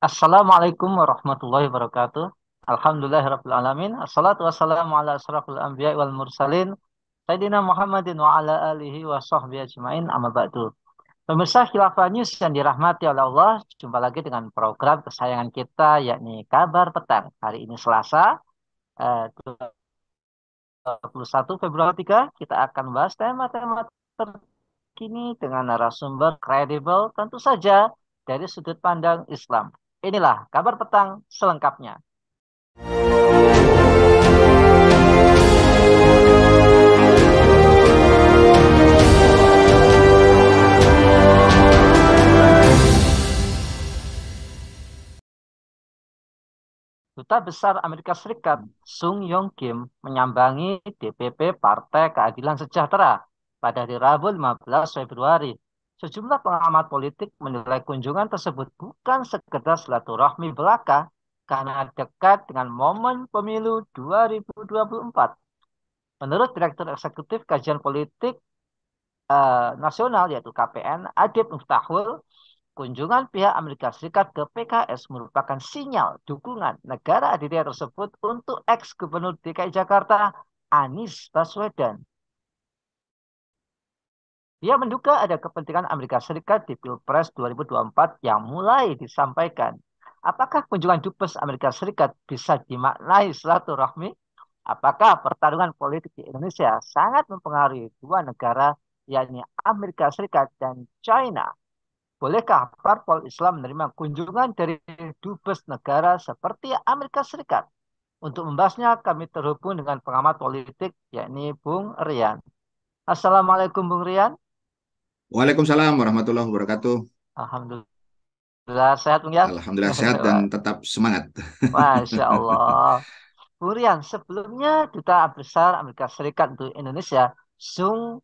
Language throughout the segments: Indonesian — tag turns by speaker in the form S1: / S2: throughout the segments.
S1: Assalamualaikum warahmatullahi wabarakatuh. Alhamdulillahirabbil alamin. Assalatu wassalamu ala asrafil anbiya'i wal mursalin. Sayyidina Muhammadin wa ala alihi wa sahbihi ajmain amma ba'du. Pemirsa Khilafah News yang dirahmati oleh Allah, jumpa lagi dengan program kesayangan kita yakni Kabar Petang. Hari ini Selasa, 21 Februari 3, kita akan bahas tema-tema terkini dengan narasumber kredibel tentu saja dari sudut pandang Islam. Inilah Kabar Petang selengkapnya. Duta Besar Amerika Serikat Sung Yong Kim menyambangi DPP Partai Keadilan Sejahtera pada hari Rabu 15 Februari. Sejumlah pengamat politik menilai kunjungan tersebut bukan sekedar silaturahmi belaka karena dekat dengan momen pemilu 2024. Menurut Direktur Eksekutif Kajian Politik Nasional yaitu KPN, Adib Muftahul, kunjungan pihak Amerika Serikat ke PKS merupakan sinyal dukungan negara adidaya tersebut untuk ex-gubernur DKI Jakarta Anies Baswedan. Dia menduga ada kepentingan Amerika Serikat di Pilpres 2024 yang mulai disampaikan. Apakah kunjungan dubes Amerika Serikat bisa dimaknai silaturahmi? Apakah pertarungan politik di Indonesia sangat mempengaruhi dua negara, yakni Amerika Serikat dan China? Bolehkah parpol Islam menerima kunjungan dari dubes negara seperti Amerika Serikat? Untuk membahasnya, kami terhubung dengan pengamat politik, yakni Bung Rian. Assalamualaikum, Bung Rian.
S2: Waalaikumsalam warahmatullahi wabarakatuh.
S1: Alhamdulillah sehat, Bung ya.
S2: Alhamdulillah sehat dan tetap semangat.
S1: Masya Allah. Bung Rian, sebelumnya Duta Besar Amerika Serikat untuk Indonesia, Sung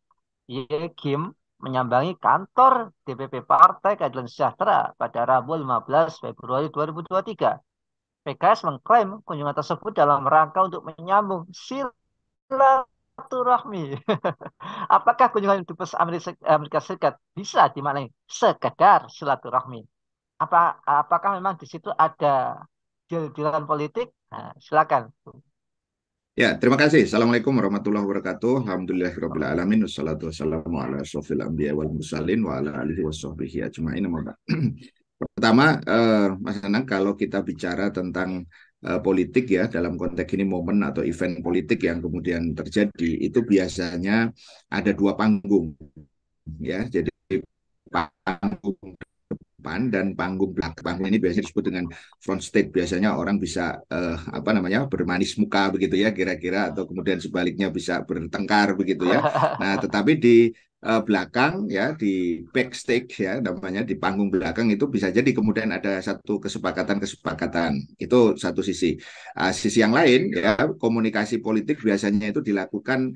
S1: Ye Kim, menyambangi kantor DPP Partai Keadilan Sejahtera pada Rabu 15 Februari 2023. PKS mengklaim kunjungan tersebut dalam rangka untuk menyambung silaturahmi. Apakah kunjungan dubes Amerika Serikat bisa dimaknai sekedar silaturahmi? Apakah memang di situ ada deal-dealan politik? Nah, silakan.
S2: Ya, terima kasih. Assalamualaikum warahmatullahi wabarakatuh. Alhamdulillahirabbil alamin wassalatu wassalamu ala asyrofil anbiya wal mursalin wa ala alihi washabbihi ajmain. Pertama, Mas Anang, kalau kita bicara tentang politik ya dalam konteks ini momen atau event politik yang kemudian terjadi itu biasanya ada dua panggung ya. Jadi panggung depan dan panggung belakang. Panggung ini biasanya disebut dengan front stage. Biasanya orang bisa apa namanya bermanis muka begitu ya kira-kira atau kemudian sebaliknya bisa bertengkar begitu ya. Nah, tetapi di belakang ya di backstage ya namanya di panggung belakang itu bisa jadi kemudian ada satu kesepakatan-kesepakatan. Itu satu sisi. Sisi yang lain ya komunikasi politik biasanya itu dilakukan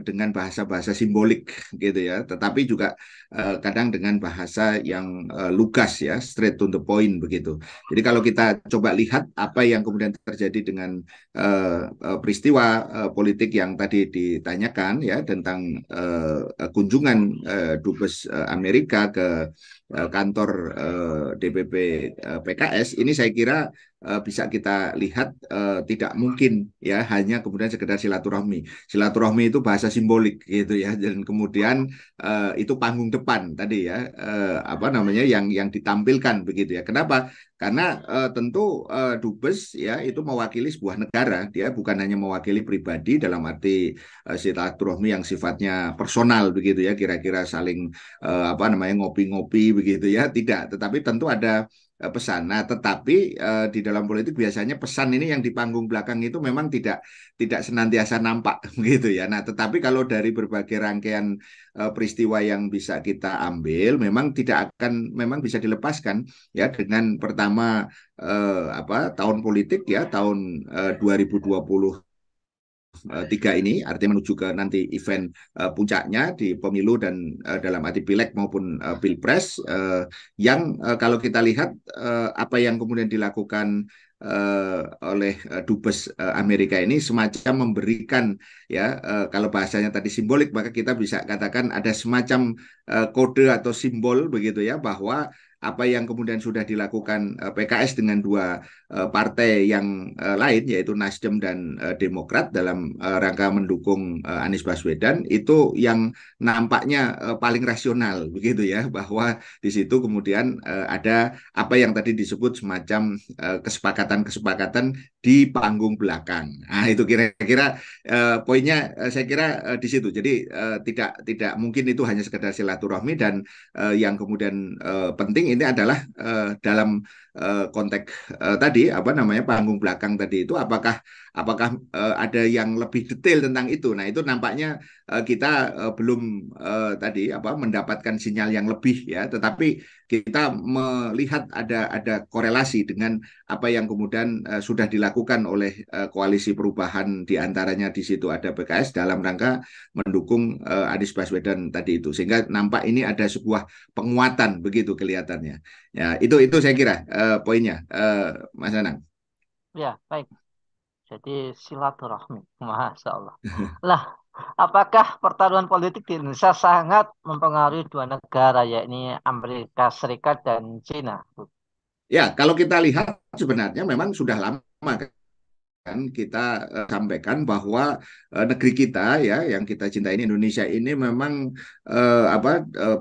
S2: dengan bahasa-bahasa simbolik gitu ya. Tetapi juga kadang dengan bahasa yang lugas ya, straight to the point begitu. Jadi kalau kita coba lihat apa yang kemudian terjadi dengan peristiwa politik yang tadi ditanyakan ya tentang kunjungan dubes Amerika ke kantor DPP PKS ini saya kira bisa kita lihat tidak mungkin ya hanya kemudian sekedar silaturahmi. Silaturahmi itu bahasa simbolik gitu ya dan kemudian itu panggung depan tadi ya apa namanya yang ditampilkan begitu ya. Kenapa? Karena tentu dubes ya itu mewakili sebuah negara, dia bukan hanya mewakili pribadi dalam arti silaturahmi yang sifatnya personal begitu ya, kira-kira saling apa namanya ngopi-ngopi begitu ya, tidak. Tetapi tentu ada pesan. Nah, tetapi di dalam politik biasanya pesan ini yang di panggung belakang itu memang tidak senantiasa nampak begitu ya. Nah, tetapi kalau dari berbagai rangkaian peristiwa yang bisa kita ambil memang tidak akan memang bisa dilepaskan ya dengan pertama apa tahun politik ya tahun 2023 ini artinya menuju ke nanti event puncaknya di pemilu dan dalam arti pileg maupun pilpres yang kalau kita lihat apa yang kemudian dilakukan oleh dubes Amerika ini semacam memberikan ya kalau bahasanya tadi simbolik maka kita bisa katakan ada semacam kode atau simbol begitu ya bahwa apa yang kemudian sudah dilakukan PKS dengan dua partai yang lain, yaitu Nasdem dan Demokrat dalam rangka mendukung Anies Baswedan, itu yang nampaknya paling rasional begitu ya, bahwa di situ kemudian ada apa yang tadi disebut semacam kesepakatan-kesepakatan di panggung belakang. Nah, itu kira-kira poinnya, saya kira di situ. Jadi tidak mungkin itu hanya sekedar silaturahmi, dan yang kemudian penting ini adalah dalam konteks tadi apa namanya panggung belakang tadi itu, apakah ada yang lebih detail tentang itu. Nah, itu nampaknya kita belum tadi apa mendapatkan sinyal yang lebih ya, tetapi kita melihat ada korelasi dengan apa yang kemudian sudah dilakukan oleh koalisi perubahan, di antaranya di situ ada PKS dalam rangka mendukung Anies Baswedan tadi itu, sehingga nampak ini ada sebuah penguatan begitu kelihatannya. Ya, itu saya kira poinnya, Mas Anang.
S1: Ya, baik. Jadi silaturahmi, Masya Allah. Lah, apakah pertarungan politik di Indonesia sangat mempengaruhi dua negara, yakni Amerika Serikat dan Cina?
S2: Ya, kalau kita lihat sebenarnya memang sudah lama kan kita sampaikan bahwa negeri kita ya yang kita cintai ini, Indonesia ini memang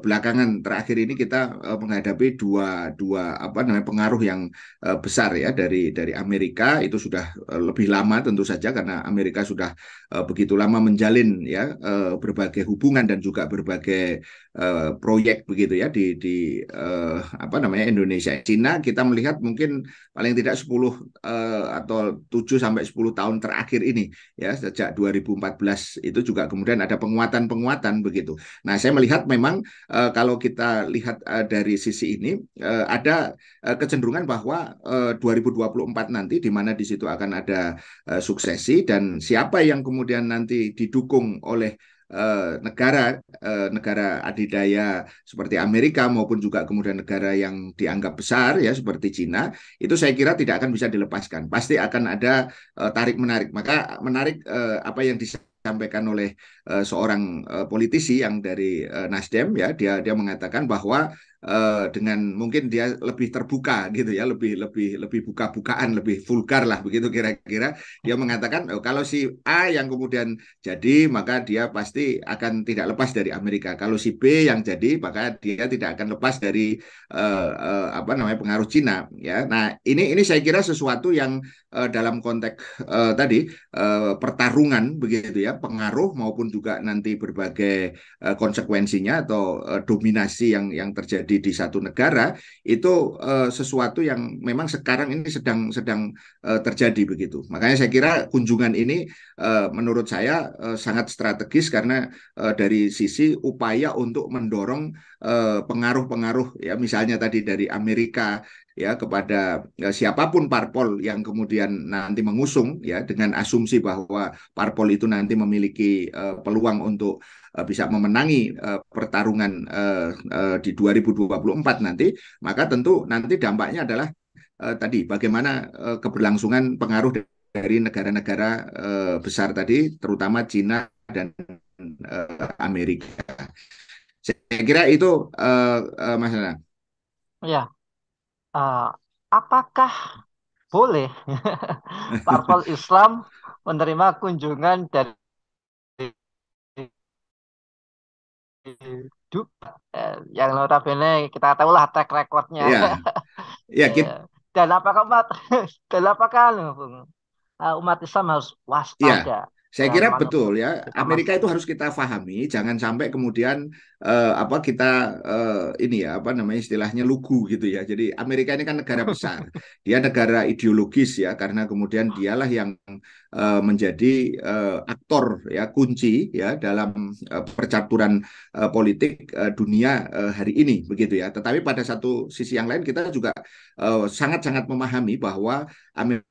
S2: belakangan terakhir ini kita menghadapi dua dua apa namanya pengaruh yang besar ya dari Amerika. Itu sudah lebih lama tentu saja, karena Amerika sudah begitu lama menjalin ya berbagai hubungan dan juga berbagai proyek begitu ya di apa namanya Indonesia. Cina kita melihat mungkin paling tidak 10 atau 7 sampai 10 tahun terakhir ini ya, sejak 2014 itu juga kemudian ada penguatan-penguatan begitu. Nah, saya melihat memang kalau kita lihat dari sisi ini ada kecenderungan bahwa 2024 nanti, di mana di situ akan ada suksesi, dan siapa yang kemudian nanti didukung oleh negara adidaya seperti Amerika, maupun juga kemudian negara yang dianggap besar ya seperti Cina, itu saya kira tidak akan bisa dilepaskan. Pasti akan ada tarik menarik. Maka menarik apa yang disampaikan oleh seorang politisi yang dari Nasdem ya, dia mengatakan bahwa dengan mungkin dia lebih terbuka gitu ya, lebih buka-bukaan, lebih vulgar lah begitu kira-kira. Dia mengatakan kalau si A yang kemudian jadi, maka dia pasti akan tidak lepas dari Amerika. Kalau si B yang jadi, maka dia tidak akan lepas dari apa namanya pengaruh Cina ya. Nah, ini saya kira sesuatu yang dalam konteks tadi pertarungan begitu ya, pengaruh maupun juga nanti berbagai konsekuensinya atau dominasi yang terjadi di satu negara, itu sesuatu yang memang sekarang ini sedang sedang terjadi begitu. Makanya saya kira kunjungan ini menurut saya sangat strategis, karena dari sisi upaya untuk mendorong pengaruh-pengaruh ya, misalnya tadi dari Amerika ya kepada siapapun parpol yang kemudian nanti mengusung ya, dengan asumsi bahwa parpol itu nanti memiliki peluang untuk bisa memenangi pertarungan di 2024 nanti. Maka tentu nanti dampaknya adalah tadi bagaimana keberlangsungan pengaruh dari negara-negara besar tadi, terutama Cina dan Amerika. Saya kira itu Mas Nana.
S1: Ya, eh, apakah boleh parpol Islam menerima kunjungan dari Dubai, yang notabene kita tahulah track recordnya.
S2: Ya, ya
S1: Ya.
S2: kita,
S1: Dan apakah dan apakah Bung, umat Islam harus
S2: ya,
S1: waspada
S2: saya
S1: dalam
S2: kira betul ya.
S1: menentukan
S2: Amerika itu
S1: masanya?
S2: harus kita pahami, jangan sampai kemudian apa kita ini ya apa namanya istilahnya lugu gitu ya. Jadi Amerika ini kan negara besar, dia negara ideologis ya, karena kemudian dialah yang menjadi aktor ya kunci ya dalam percaturan politik dunia hari ini begitu ya. Tetapi pada satu sisi yang lain kita juga sangat-sangat memahami bahwa Amerika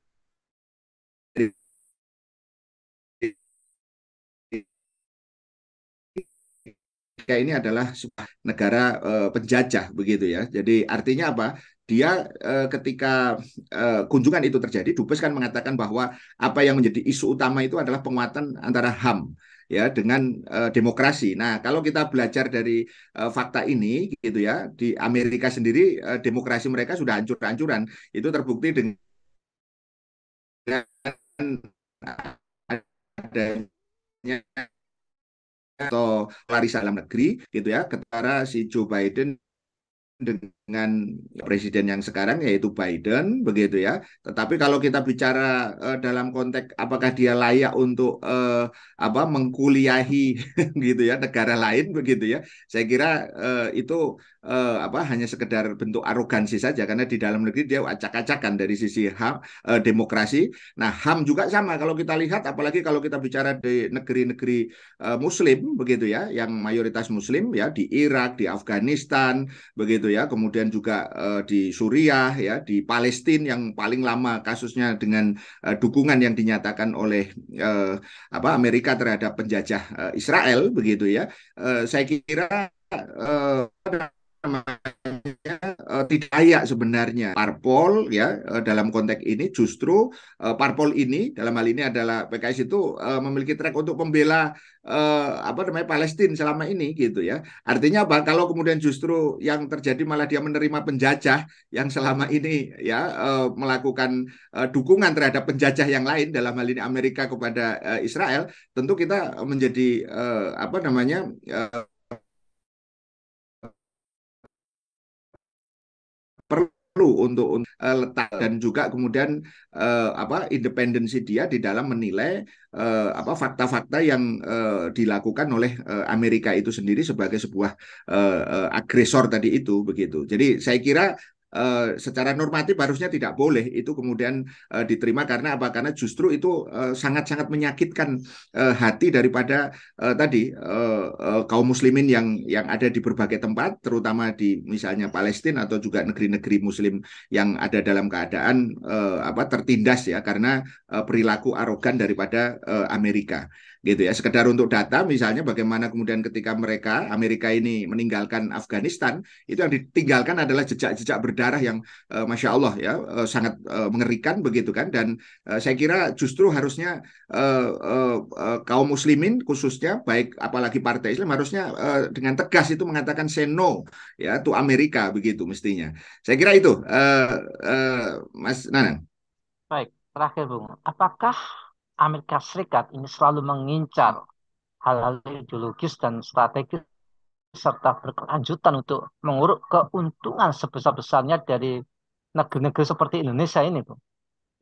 S2: ini adalah sebuah negara penjajah begitu ya. Jadi artinya apa? Dia ketika kunjungan itu terjadi, Dubes kan mengatakan bahwa apa yang menjadi isu utama itu adalah penguatan antara HAM ya dengan demokrasi. Nah, kalau kita belajar dari fakta ini gitu ya, di Amerika sendiri demokrasi mereka sudah hancur-hancuran. Itu terbukti dengan adanya atau Larisa dalam negeri gitu ya, ketara si Joe Biden dengan presiden yang sekarang yaitu Biden begitu ya. Tetapi kalau kita bicara dalam konteks apakah dia layak untuk apa mengkuliahi gitu ya negara lain begitu ya. Saya kira itu apa hanya sekedar bentuk arogansi saja karena di dalam negeri dia acak-acakan dari sisi HAM demokrasi. Nah, HAM juga sama kalau kita lihat apalagi kalau kita bicara di negeri-negeri Muslim begitu ya yang mayoritas Muslim ya di Irak, di Afghanistan begitu ya. Kemudian juga di Suriah ya, di Palestina yang paling lama kasusnya dengan dukungan yang dinyatakan oleh apa Amerika terhadap penjajah Israel begitu ya. Saya kira tidak layak sebenarnya parpol ya dalam konteks ini justru parpol ini dalam hal ini adalah PKS itu memiliki track untuk membela apa namanya Palestina selama ini gitu ya. Artinya apa? Kalau kemudian justru yang terjadi malah dia menerima penjajah yang selama ini ya melakukan dukungan terhadap penjajah yang lain dalam hal ini Amerika kepada Israel, tentu kita menjadi apa namanya perlu untuk letak dan juga kemudian apa independensi dia di dalam menilai apa fakta-fakta yang dilakukan oleh Amerika itu sendiri sebagai sebuah agresor tadi itu begitu. Jadi saya kira secara normatif harusnya tidak boleh itu kemudian diterima karena apa? Karena justru itu sangat-sangat menyakitkan hati daripada tadi kaum muslimin yang ada di berbagai tempat, terutama di misalnya Palestina atau juga negeri-negeri Muslim yang ada dalam keadaan apa tertindas ya karena perilaku arogan daripada Amerika gitu ya. Sekedar untuk data misalnya bagaimana kemudian ketika mereka Amerika ini meninggalkan Afghanistan itu yang ditinggalkan adalah jejak-jejak berdarah yang masya Allah ya sangat mengerikan begitu kan dan saya kira justru harusnya kaum muslimin khususnya baik apalagi partai Islam harusnya dengan tegas itu mengatakan say no ya to Amerika begitu mestinya. Saya kira itu Mas Nanang.
S1: Baik, terakhir Bung, apakah Amerika Serikat ini selalu mengincar hal-hal ideologis dan strategis serta berkelanjutan untuk menguruk keuntungan sebesar-besarnya dari negeri-negeri seperti Indonesia ini, Bung?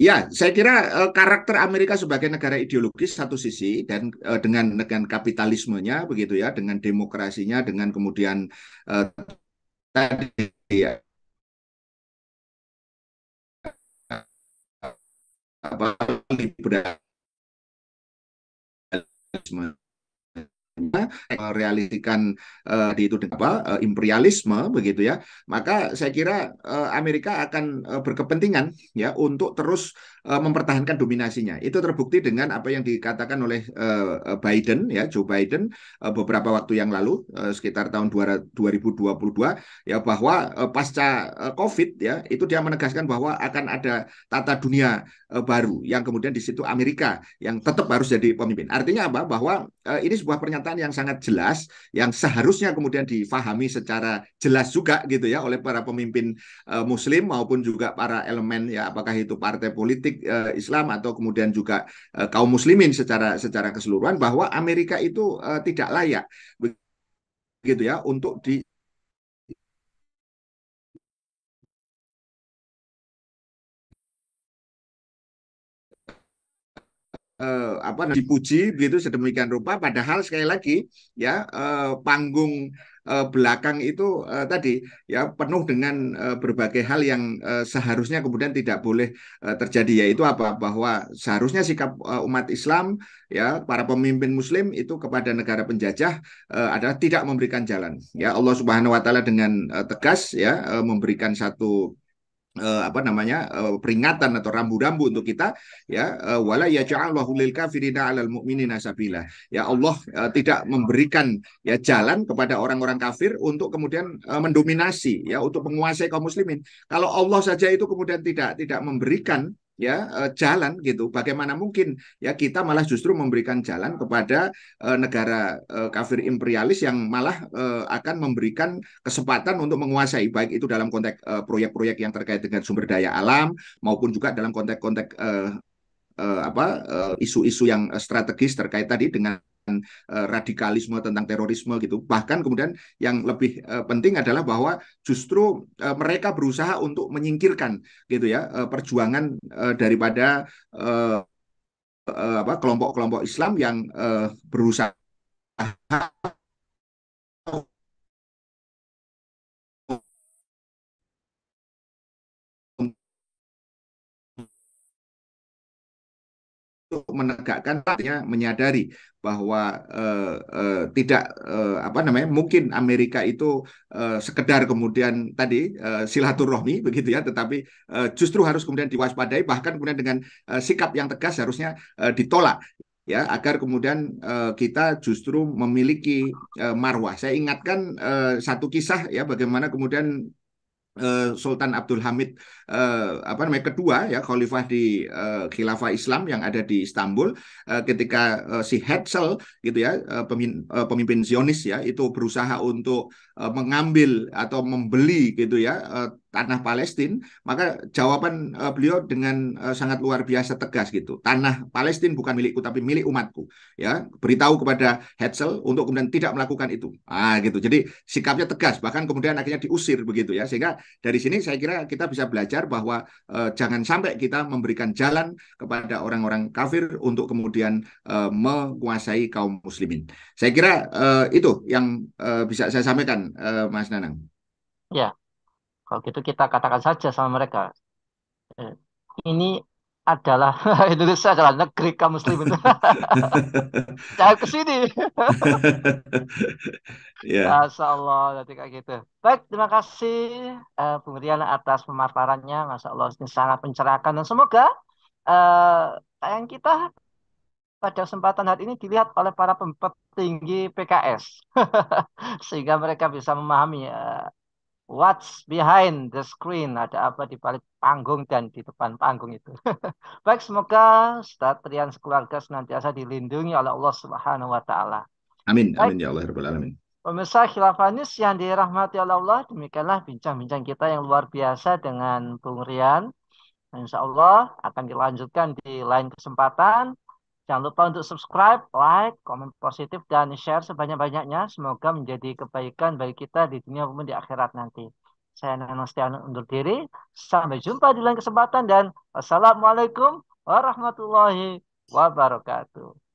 S2: Ya, saya kira karakter Amerika sebagai negara ideologis satu sisi dan dengan kapitalismenya begitu ya, dengan demokrasinya, dengan kemudian tadi ya apa liberalisme merealisasikan di itu apa imperialisme begitu ya maka saya kira Amerika akan berkepentingan ya untuk terus mempertahankan dominasinya itu terbukti dengan apa yang dikatakan oleh Biden ya Joe Biden beberapa waktu yang lalu sekitar tahun 2022 ya bahwa pasca COVID ya itu dia menegaskan bahwa akan ada tata dunia baru yang kemudian di situ Amerika yang tetap harus jadi pemimpin artinya apa bahwa ini sebuah pernyataan yang sangat jelas, yang seharusnya kemudian difahami secara jelas juga gitu ya oleh para pemimpin Muslim maupun juga para elemen ya apakah itu partai politik Islam atau kemudian juga kaum Muslimin secara keseluruhan bahwa Amerika itu tidak layak begitu ya untuk di apa dipuji begitu sedemikian rupa padahal sekali lagi ya panggung belakang itu tadi ya penuh dengan berbagai hal yang seharusnya kemudian tidak boleh terjadi yaitu apa bahwa seharusnya sikap umat Islam ya para pemimpin muslim itu kepada negara penjajah adalah tidak memberikan jalan ya Allah Subhanahu wa taala dengan tegas ya memberikan satu apa namanya peringatan atau rambu-rambu untuk kita ya wala yaj'allahu lil kafirina 'alal mu'minina sabila ya Allah tidak memberikan ya jalan kepada orang-orang kafir untuk kemudian mendominasi ya untuk menguasai kaum muslimin kalau Allah saja itu kemudian tidak memberikan jalan gitu. Bagaimana mungkin ya kita malah justru memberikan jalan kepada negara kafir imperialis yang malah akan memberikan kesempatan untuk menguasai baik itu dalam konteks proyek-proyek yang terkait dengan sumber daya alam maupun juga dalam konteks-konteks isu-isu yang strategis terkait tadi dengan radikalisme tentang terorisme gitu. Bahkan kemudian yang lebih penting adalah bahwa justru mereka berusaha untuk menyingkirkan gitu ya perjuangan daripada uh, kelompok-kelompok Islam yang berusaha untuk menegakkan artinya menyadari bahwa tidak apa namanya mungkin Amerika itu sekedar kemudian tadi silaturahmi begitu ya tetapi justru harus kemudian diwaspadai bahkan kemudian dengan sikap yang tegas harusnya ditolak ya agar kemudian kita justru memiliki marwah. Saya ingatkan satu kisah ya bagaimana kemudian Sultan Abdul Hamid apa namanya kedua ya khalifah di khilafah Islam yang ada di Istanbul ketika si Hetzel gitu ya pemimpin Zionis ya itu berusaha untuk mengambil atau membeli gitu ya tanah Palestina maka jawaban beliau dengan sangat luar biasa tegas gitu tanah Palestina bukan milikku tapi milik umatku ya beritahu kepada Hetzel untuk kemudian tidak melakukan itu gitu jadi sikapnya tegas bahkan kemudian akhirnya diusir begitu ya sehingga dari sini saya kira kita bisa belajar bahwa jangan sampai kita memberikan jalan kepada orang-orang kafir untuk kemudian menguasai kaum muslimin. Saya kira itu yang bisa saya sampaikan, Mas Nanang.
S1: Ya, kalau gitu kita katakan saja sama mereka. eh, Ini adalah Indonesia adalah negeri kaum muslimin. Jangan ke sini.
S2: Ya,
S1: Masya Allah, nanti kayak gitu. Baik, terima kasih Bung Rian atas pemaparannya. Masya Allah, ini sangat mencerahkan. Dan semoga tayang kita pada kesempatan hari ini dilihat oleh para petinggi PKS. Sehingga mereka bisa memahami what's behind the screen. Ada apa di balik panggung dan di depan panggung itu. Baik, semoga Ustadz Rian sekeluarga senantiasa dilindungi oleh Allah Subhanahu wa Ta'ala.
S2: amin,
S1: Baik,
S2: amin ya Allah Rabbal Alamin.
S1: pemirsa Khilafanis yang dirahmati oleh Allah, demikianlah bincang-bincang kita yang luar biasa dengan Bung Rian. Insya Allah akan dilanjutkan di lain kesempatan. Jangan lupa untuk subscribe, like, komen positif, dan share sebanyak-banyaknya. Semoga menjadi kebaikan bagi kita di dunia maupun di akhirat nanti. Saya Nana Stiano undur diri. Sampai jumpa di lain kesempatan dan wassalamualaikum warahmatullahi wabarakatuh.